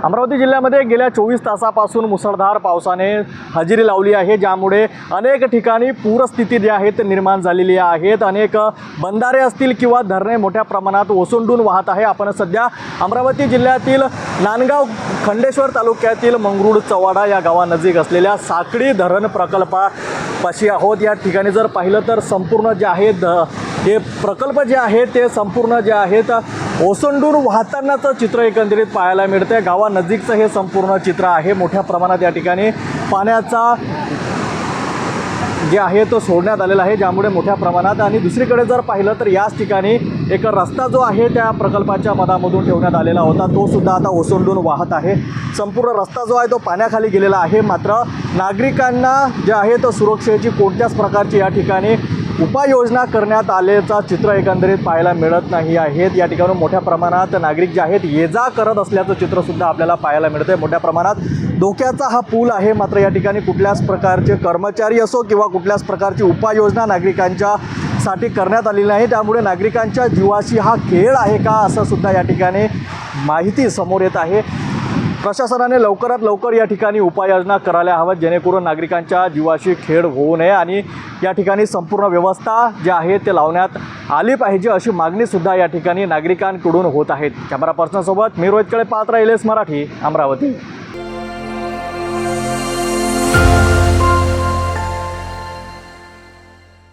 अमरावती जिल्ह्यामध्ये गेल्या 24 तासापासून मुसळधार पावसाने हजेरी लावली आहे, ज्यामुळे अनेक ठिकाणी पूरस्थिती जी आहे ते निर्माण झालेली आहेत। अनेक बंधारे असतील किंवा धरणे मोठ्या प्रमाणात ओसंडून वाहत आहे। आपण सध्या अमरावती जिल्ह्यातील नांदगाव खंडेश्वर तालुक्यातील मंगरुळ चव्हाडा या गावानजीक असलेल्या साखळी धरण प्रकल्पापाशी आहोत। या ठिकाणी जर पाहिलं तर संपूर्ण जे आहेत हे प्रकल्प जे आहेत ते संपूर्ण जे आहेत ओसंडून वाहतानाचं चित्र एकंदरीत पाहायला मिळते। गावानजीकचं हे संपूर्ण चित्र आहे। मोठ्या प्रमाणात या ठिकाणी पाण्याचा जे आहे तो सोडण्यात आलेला आहे, ज्यामुळे मोठ्या प्रमाणात आणि दुसरीकडे जर पाहिलं तर याच ठिकाणी एक रस्ता जो आहे त्या प्रकल्पाच्या मधामधून ठेवण्यात आलेला होता, तो सुद्धा आता ओसंडून वाहत आहे। संपूर्ण रस्ता जो आहे तो पाण्याखाली गेलेला आहे। मात्र नागरिकांना जे आहे तो सुरक्षेची कोणत्याच प्रकारची या ठिकाणी उपाययोजना करण्यात आल्याचा चित्र एकंदरीत पाहायला मिळत नाही आहेत। या ठिकाणी मोठ्या प्रमाणात नागरिक जे आहेत ये जा करत असल्याचं चित्रसुद्धा आपल्याला पाहायला मिळते। मोठ्या प्रमाणात धोक्याचा हा पूल आहे, मात्र या ठिकाणी कुठल्याच प्रकारचे कर्मचारी असो किंवा कुठल्याच प्रकारची उपाययोजना नागरिकांच्या साठी करण्यात आलेली नाही। त्यामुळे नागरिकांच्या जीवाशी हा खेळ आहे का असं सुद्धा या ठिकाणी माहिती समोर येत आहे। प्रशासनाने लवकरात लवकर या ठिकाणी उपाययोजना करायला हव्यात, जेणेकरून नागरिकांच्या जीवाशी खेळ होऊ नये आणि या ठिकाणी संपूर्ण व्यवस्था जी आहे ते लावण्यात आली पाहिजे, अशी मागणी सुद्धा या ठिकाणी नागरिकांकडून होत आहे। कॅमेरा पर्सनसोबत मी रोहित कळे, पात्र LS मराठी, अमरावती।